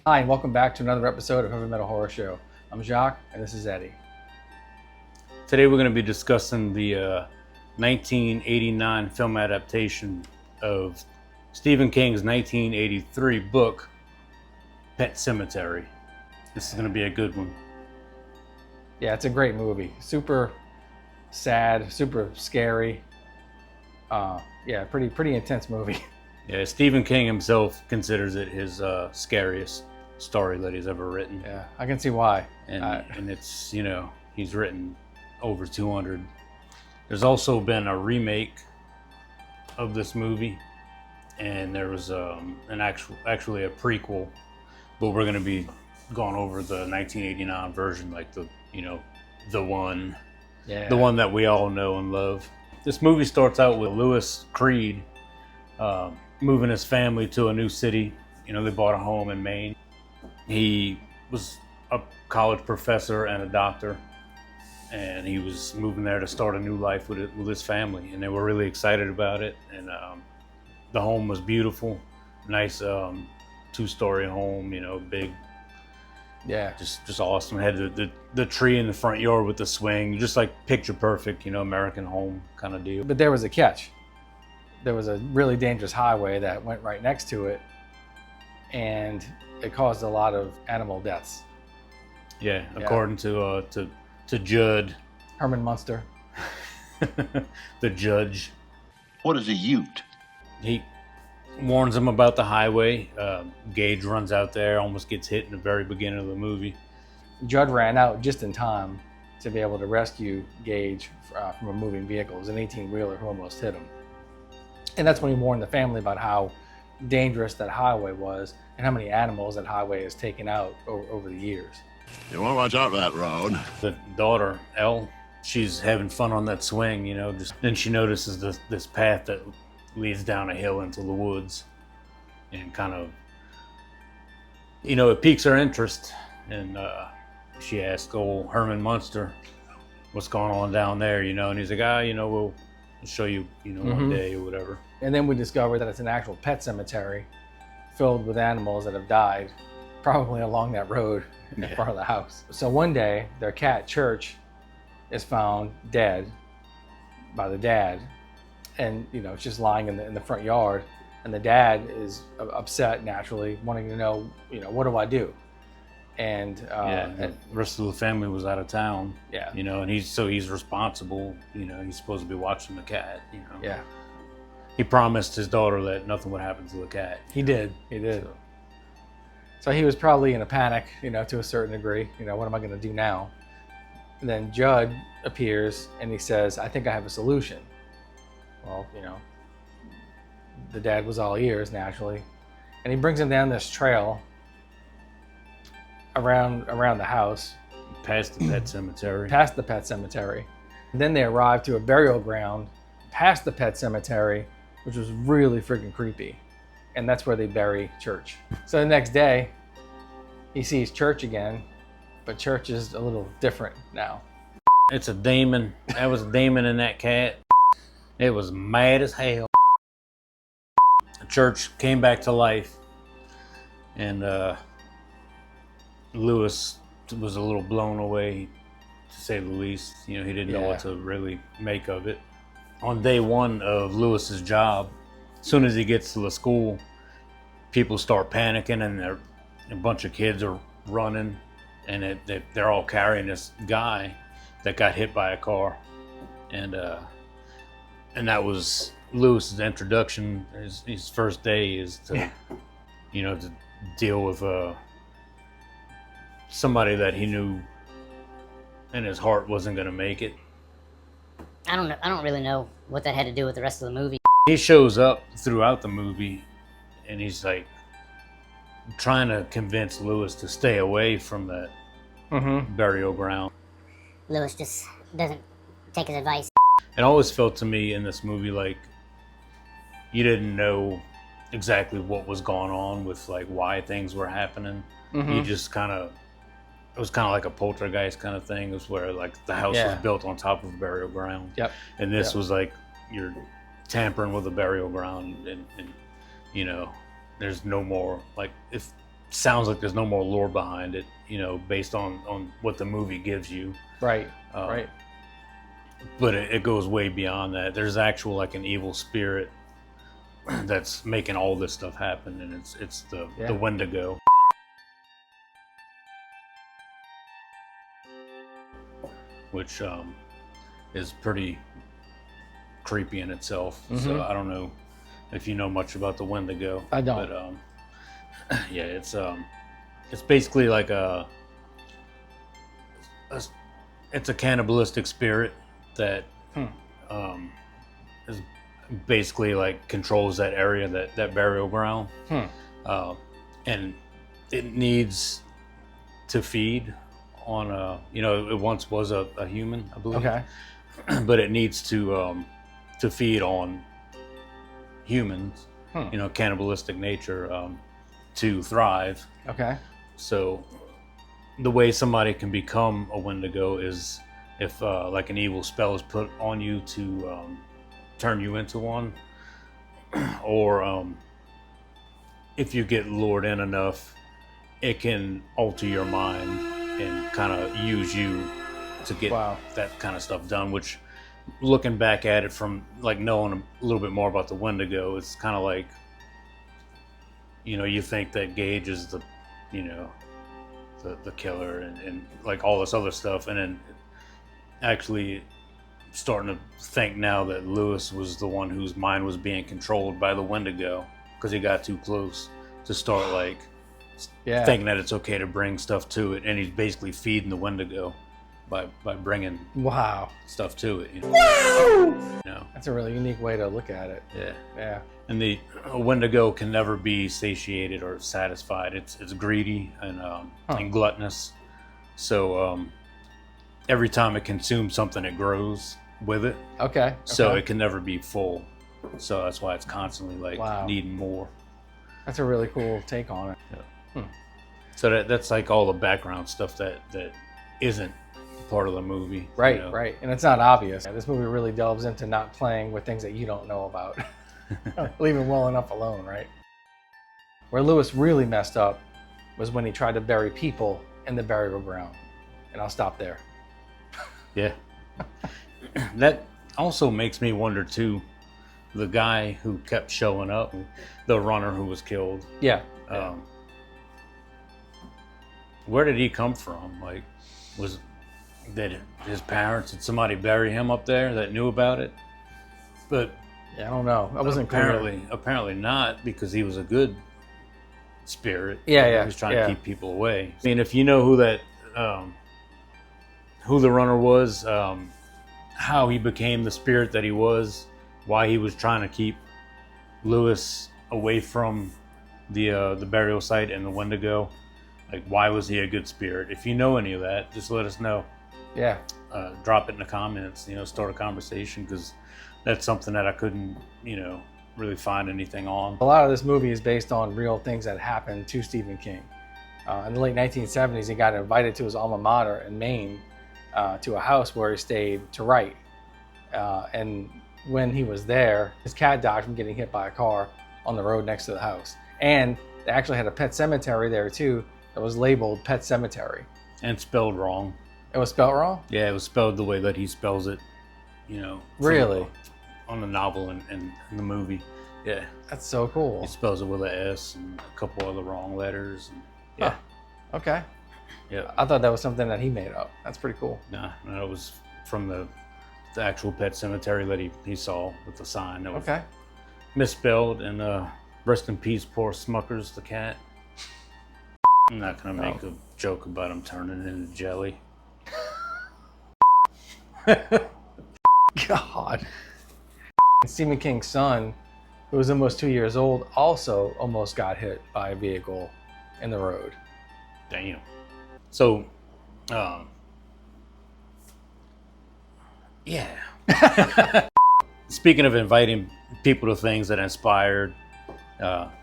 Hi, and welcome back to another episode of Heavy Metal Horror Show. I'm Jacques, and this is Eddie. Today we're going to be discussing the 1989 film adaptation of Stephen King's 1983 book, Pet Sematary. This is going to be a good one. Yeah, it's a great movie. Super sad, super scary. Pretty intense movie. Yeah, Stephen King himself considers it his scariest story that he's ever written. Yeah, I can see why. And it's, he's written over 200. There's also been a remake of this movie, and there was actually a prequel, but we're going to be going over the 1989 version, like the one that we all know and love. This movie starts out with Louis Creed moving his family to a new city. They bought a home in Maine. He was a college professor and a doctor, and he was moving there to start a new life with his family, and they were really excited about it. And the home was beautiful, nice two-story home, big. Yeah, just awesome. Had the tree in the front yard with the swing, just like picture perfect, American home kind of deal. but there was a catch. There was a really dangerous highway that went right next to it, and it caused a lot of animal deaths. Yeah, according to Judd Herman Munster, the judge. What is a ute? He warns him about the highway. Gage runs out there, almost gets hit in the very beginning of the movie. Judd ran out just in time to be able to rescue Gage from a moving vehicle. It was an 18-wheeler who almost hit him. And that's when he warned the family about how dangerous that highway was and how many animals that highway has taken out over the years. You want to watch out for that road. The daughter, Elle, she's having fun on that swing, then she notices this path that leads down a hill into the woods, and kind of, it piques her interest, and she asks old Herman Munster what's going on down there, and he's like, we'll show you, one day or whatever. And then we discover that it's an actual pet cemetery filled with animals that have died, probably along that road in front of the house. So one day, their cat, Church, is found dead by the dad. And, it's just lying in the front yard. And the dad is upset, naturally, wanting to know, what do I do? And the rest of the family was out of town. Yeah. And he's responsible. He's supposed to be watching the cat. Yeah. He promised his daughter that nothing would happen to the cat. He did. So he was probably in a panic, to a certain degree. What am I going to do now? And then Judd appears and he says, I think I have a solution. Well, the dad was all ears, naturally. And he brings him down this trail around the house. Past the pet cemetery. Past the pet cemetery. And then they arrive to a burial ground past the pet cemetery, which was really freaking creepy. And that's where they bury Church. So the next day, he sees Church again, but Church is a little different now. It's a demon. That was a demon in that cat. It was mad as hell. Church came back to life, and Lewis was a little blown away, to say the least. He didn't know what to really make of it. On day one of Lewis's job, as soon as he gets to the school, people start panicking, and a bunch of kids are running, and they're all carrying this guy that got hit by a car, and that was Lewis's introduction. His first day is to, to deal with somebody that he knew in his heart wasn't going to make it. I don't really know what that had to do with the rest of the movie. He shows up throughout the movie, and he's like trying to convince Lewis to stay away from that burial ground. Lewis just doesn't take his advice. It always felt to me in this movie like you didn't know exactly what was going on with like why things were happening. You just it was kind of like a poltergeist kind of thing. It was where like the house was built on top of a burial ground. Yep. And this was like you're tampering with the burial ground, and there's no more, like, if sounds like there's no more lore behind it, you know, based on what the movie gives you. Right. Right. But it goes way beyond that. There's actual like an evil spirit that's making all this stuff happen, and it's the Wendigo. Which is pretty creepy in itself. So I don't know if you know much about the Wendigo. I don't. But yeah, it's basically like it's a cannibalistic spirit that is basically like controls that area, that burial ground, and it needs to feed on you know, it once was a human, I believe. Okay. But it needs to feed on humans, you know, cannibalistic nature, to thrive. Okay. So the way somebody can become a Wendigo is if like an evil spell is put on you to turn you into one, or if you get lured in enough, it can alter your mind and kind of use you to get that kind of stuff done. Which, looking back at it from like knowing a little bit more about the Wendigo, it's kind of like, you know, you think that Gage is the, you know, the killer and like all this other stuff, and then actually starting to think now that Lewis was the one whose mind was being controlled by the Wendigo because he got too close to start like thinking that it's okay to bring stuff to it, and he's basically feeding the Wendigo by bringing stuff to it. You know? That's a really unique way to look at it. Yeah. And the Wendigo can never be satiated or satisfied. It's greedy and gluttonous. So every time it consumes something, it grows with it. Okay. So it can never be full. So that's why it's constantly like needing more. That's a really cool take on it. Yeah. So that's like all the background stuff that isn't part of the movie. Right, you know? right. And it's not obvious. This movie really delves into not playing with things that you don't know about. Leave him well enough alone, right? Where Lewis really messed up was when he tried to bury people in the burial ground. And I'll stop there. Yeah. That also makes me wonder too, the guy who kept showing up, the runner who was killed. Yeah. Where did he come from? Like, was that his parents, did somebody bury him up there that knew about it? But I don't know. I wasn't apparently not, because he was a good spirit. Yeah. He was trying to keep people away. I mean, if you know who that, who the runner was, how he became the spirit that he was, why he was trying to keep Lewis away from the burial site and the Wendigo, like why was he a good spirit? If you know any of that, just let us know. Yeah. Drop it in the comments. You know, start a conversation, because that's something that I couldn't, you know, really find anything on. A lot of this movie is based on real things that happened to Stephen King. In the late 1970s, he got invited to his alma mater in Maine to a house where he stayed to write. And when he was there, his cat died from getting hit by a car on the road next to the house. And they actually had a pet cemetery there too that was labeled Pet Sematary. And spelled wrong. It was spelled wrong? Yeah, it was spelled the way that he spells it, you know. Really? On the novel and in the movie. Yeah. That's so cool. He spells it with an S and a couple other wrong letters. And, yeah. Huh. Okay. Yeah. I thought that was something that he made up. That's pretty cool. Nah, no, it was from the actual pet cemetery that he saw with the sign that was misspelled. And rest in peace, poor Smuckers the cat. I'm not gonna make a joke about him turning into jelly. God. Stephen King's son, who was almost 2 years old, also almost got hit by a vehicle in the road. Damn. So, yeah. Speaking of inviting people to things that inspired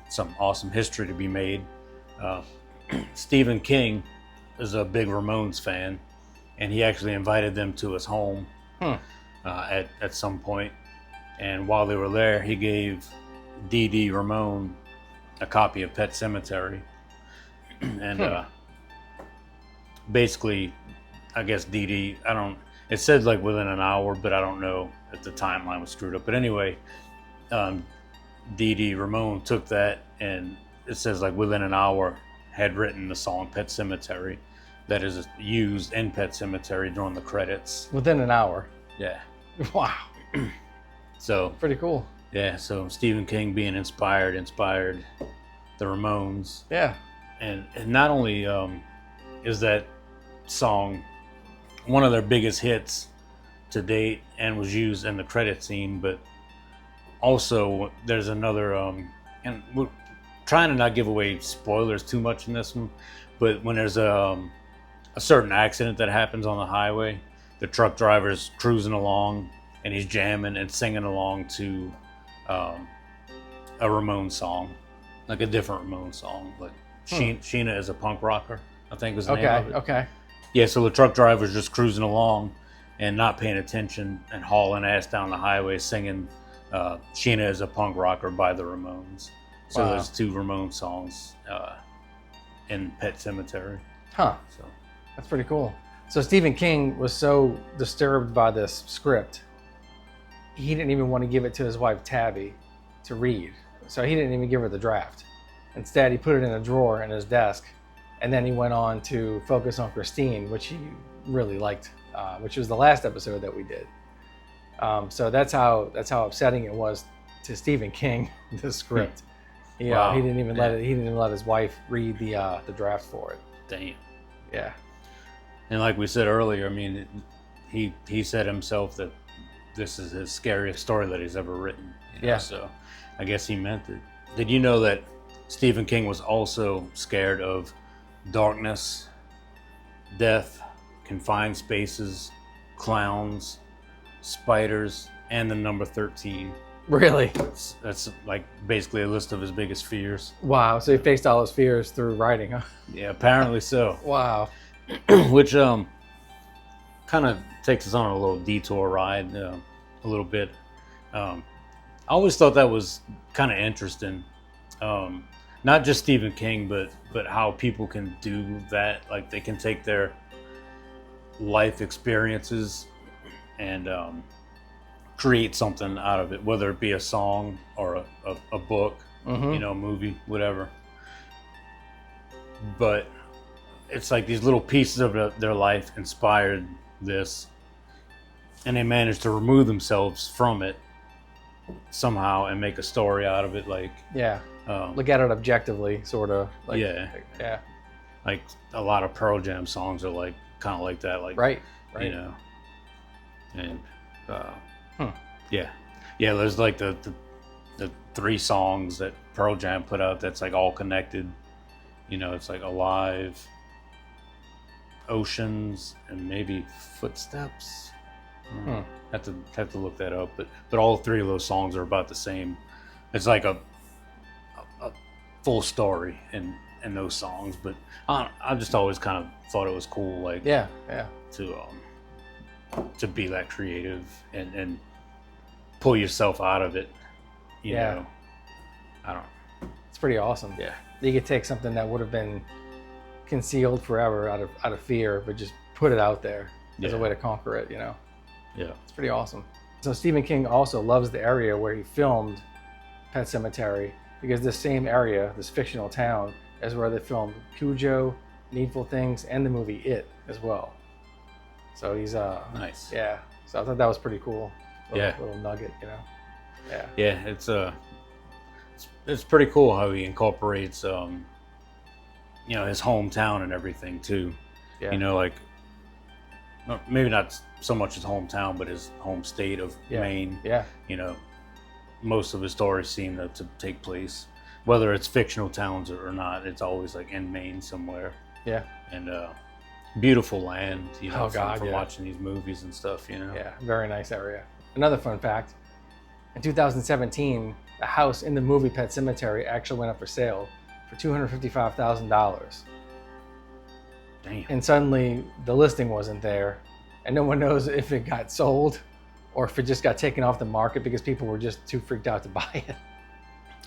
some awesome history to be made, Stephen King is a big Ramones fan, and he actually invited them to his home at some point. And while they were there, he gave Dee Dee Ramone a copy of Pet Sematary. and basically, I guess Dee Dee, it said like within an hour, but I don't know if the timeline was screwed up. But anyway, Dee Dee Ramone took that, and it says like within an hour had written the song Pet Sematary that is used in Pet Sematary during the credits. Within an hour. Yeah. Wow. So Pretty cool. yeah, so Stephen King being inspired the Ramones. Yeah. And not only is that song one of their biggest hits to date and was used in the credit scene, but also there's another, and we're trying to not give away spoilers too much in this one, but when there's a certain accident that happens on the highway, the truck driver's cruising along and he's jamming and singing along to a Ramone song, like a different Ramone song, like Sheena is a punk rocker, I think was the name of it. Okay. Yeah, so the truck driver's just cruising along and not paying attention and hauling ass down the highway singing Sheena is a Punk Rocker by the Ramones. So Wow. there's 2 Ramone songs in Pet Sematary. Huh. So That's pretty cool. So Stephen King was so disturbed by this script, he didn't even want to give it to his wife Tabby to read. So he didn't even give her the draft. Instead, he put it in a drawer in his desk, and then he went on to focus on Christine, which he really liked, which was the last episode that we did. So that's how upsetting it was to Stephen King, the script. Wow. He didn't even let his wife read the draft for it. damn. Yeah. And like we said earlier, I mean, he said himself that this is his scariest story that he's ever written. Yeah. So I guess he meant it. Did you know that Stephen King was also scared of darkness, death, confined spaces, clowns, spiders, and the number 13? Really? That's like basically a list of his biggest fears. Wow. So he faced all his fears through writing, huh? Yeah, apparently so. Wow. Which kind of takes us on a little detour ride a little bit. I always thought that was kind of interesting. Not just Stephen King, but how people can do that. Like they can take their life experiences and create something out of it, whether it be a song or a book, Mhm. a movie, whatever. But it's like these little pieces of their life inspired this, and they managed to remove themselves from it somehow and make a story out of it. Like, Yeah. Look at it objectively, sort of. Like, Yeah. Yeah. like a lot of Pearl Jam songs are like kind of like that. Like, Right. and yeah. There's like the 3 songs that Pearl Jam put out that's like all connected. It's like Alive, Oceans, and maybe Footsteps. Have to look that up, but all 3 of those songs are about the same. It's like a full story in those songs, but I just always kind of thought it was cool, like Yeah. to be that creative and pull yourself out of it. You Yeah. know, I don't. It's pretty awesome. Yeah. You could take something that would have been concealed forever out of fear, but just put it out there as a Yeah. way to conquer it. Yeah. It's pretty awesome. So Stephen King also loves the area where he filmed Pet Sematary, because this same area, this fictional town, is where they filmed Cujo, Needful Things, and the movie It as well. So he's Nice. yeah. So I thought that was pretty cool. Little nugget, Yeah. Yeah, it's pretty cool how he incorporates his hometown and everything too. Yeah. Like maybe not so much his hometown, but his home state of Maine. Yeah. Most of his stories seem to take place, whether it's fictional towns or not. It's always like in Maine somewhere. Yeah. And beautiful land, Oh, God, from yeah. watching these movies and stuff. Yeah, very nice area. Another fun fact, in 2017, the house in the movie Pet Sematary actually went up for sale for $255,000. Damn. And suddenly the listing wasn't there, and no one knows if it got sold or if it just got taken off the market because people were just too freaked out to buy it.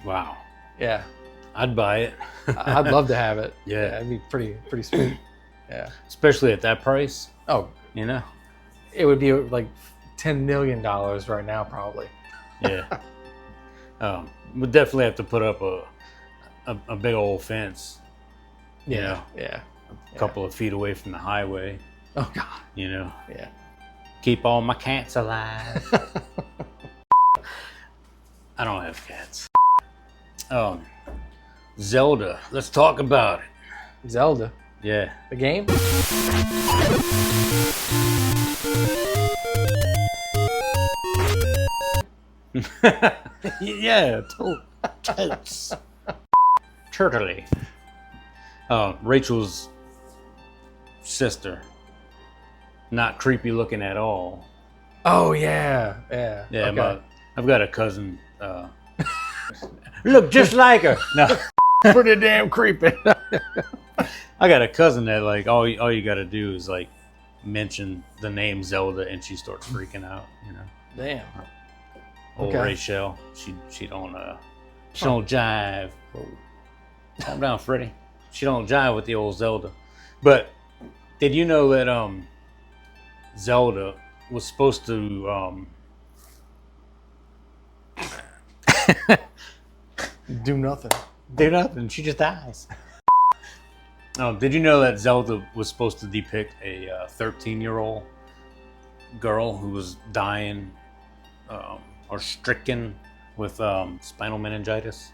Wow. Yeah. I'd buy it. I'd love to have it. Yeah. It'd be pretty sweet. Yeah. Especially at that price, Oh, you know? it would be like $10 million right now, probably. Yeah. We'd definitely have to put up a big old fence, you know, Yeah. a couple of feet away from the highway, Oh God. you know. Yeah. Keep all my cats alive. I don't have cats. Zelda. Let's talk about it. Zelda, Yeah. the game. Yeah. Totes. Turtley. Rachel's sister. Not creepy looking at all. Oh yeah. Yeah. Yeah, Okay. I've got a cousin. Look just like her. No, Pretty damn creepy. I got a cousin that like all you got to do is like mention the name Zelda and she starts freaking out. You know, Damn. old Okay. Rachel. She don't jive. Calm down, Freddie. She don't jive with the old Zelda. But did you know that Zelda was supposed to Do nothing. do nothing? She just dies. Did you know that Zelda was supposed to depict a 13-year-old girl who was dying or stricken with spinal meningitis?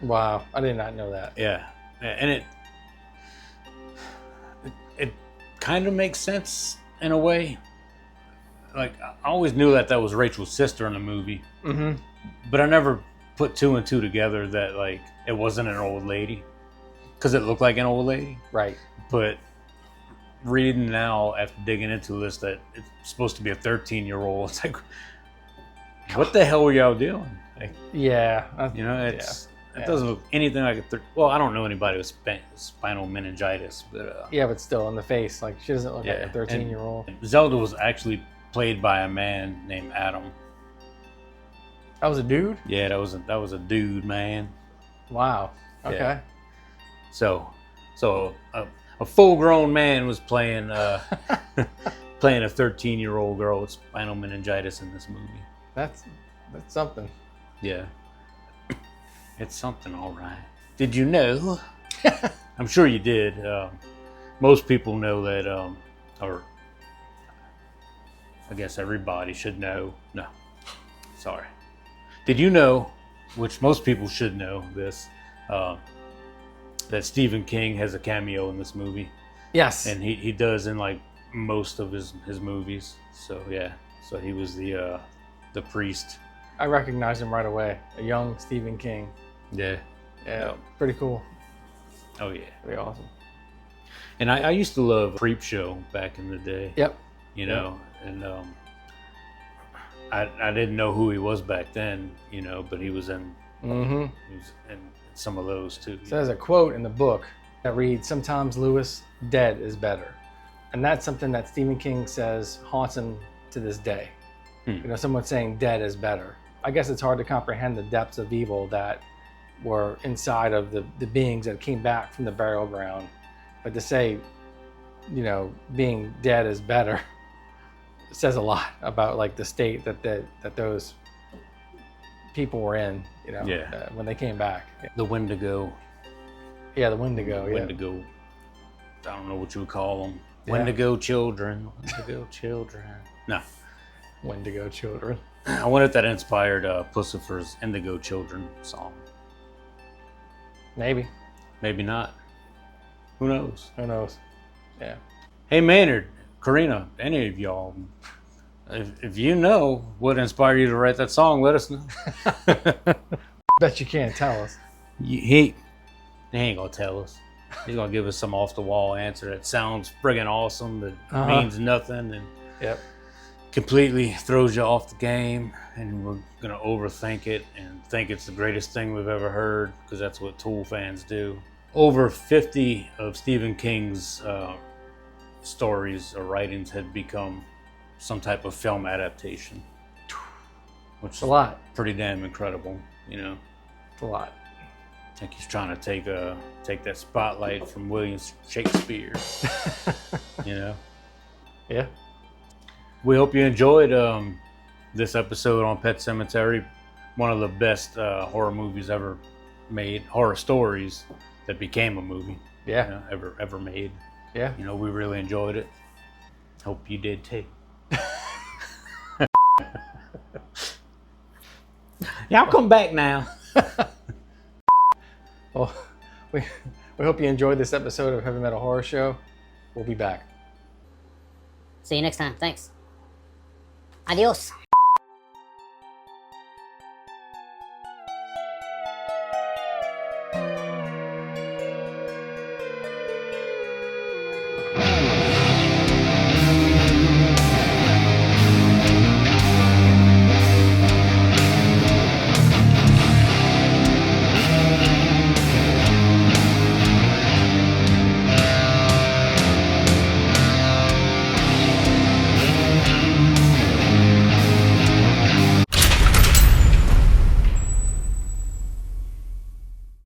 Wow, I did not know that. Yeah, and it kind of makes sense in a way. Like I always knew that was Rachel's sister in the movie, Mm-hmm. but I never put two and two together that like it wasn't an old lady because it looked like an old lady. Right. But reading now after digging into this that it's supposed to be a 13-year-old, it's like, what the hell were y'all doing? Like, Yeah. you know, it Yeah. doesn't look anything like a well, I don't know anybody with spinal meningitis, but Yeah, but still in the face, like she doesn't look like yeah, a 13-year-old. and Zelda was actually played by a man named Adam. That was a dude. Yeah, that was a dude, man. Wow. Okay. Yeah. So a full-grown man was playing playing a 13-year-old girl with spinal meningitis in this movie. That's something. Yeah, it's something, all right. Did you know? I'm sure you did. Most people know that, or I guess everybody should know. No, sorry. Did you know, which most people should know this, that Stephen King has a cameo in this movie? Yes. And he does in like most of his movies. So yeah, so he was the priest. I recognized him right away. A young Stephen King. Yeah. Yeah. Pretty cool. Oh yeah. Pretty awesome. And I used to love Creep Show back in the day. Yep. You know, and I didn't know who he was back then, you know, but he was in Mm-hmm. he was in some of those too. So there's a quote in the book that reads, "Sometimes, Lewis, dead is better." And that's something that Stephen King says haunts him to this day. You know, someone saying dead is better. I guess it's hard to comprehend the depths of evil that were inside of the beings that came back from the burial ground. But to say, you know, being dead is better says a lot about like the state that those people were in, you know, Yeah. when they came back. The Wendigo. Yeah, the Wendigo. Yeah. Wendigo. I don't know what you would call them. Yeah. Wendigo children. Wendigo children. No. Wendigo children. I wonder if that inspired Pussifer's Indigo Children song. Maybe. Maybe not. Who knows? Who knows? Yeah. Hey Maynard, Karina, any of y'all, if you know what inspired you to write that song, let us know. Bet you can't tell us. He ain't gonna tell us. He's gonna give us some off the wall answer that sounds friggin' awesome, but means nothing and Yep. completely throws you off the game, and we're gonna overthink it and think it's the greatest thing we've ever heard, because that's what Tool fans do. Over 50 of Stephen King's stories or writings had become some type of film adaptation, which It's a lot. pretty damn incredible, you know. It's a lot. I think he's trying to take that spotlight from William Shakespeare. You know. Yeah. We hope you enjoyed this episode on Pet Sematary. One of the best horror movies ever made. Horror stories that became a movie. Yeah. You know, ever made. Yeah. You know, we really enjoyed it. Hope you did too. Y'all come back now. Well, we hope you enjoyed this episode of Heavy Metal Horror Show. We'll be back. See you next time. Thanks. Adios.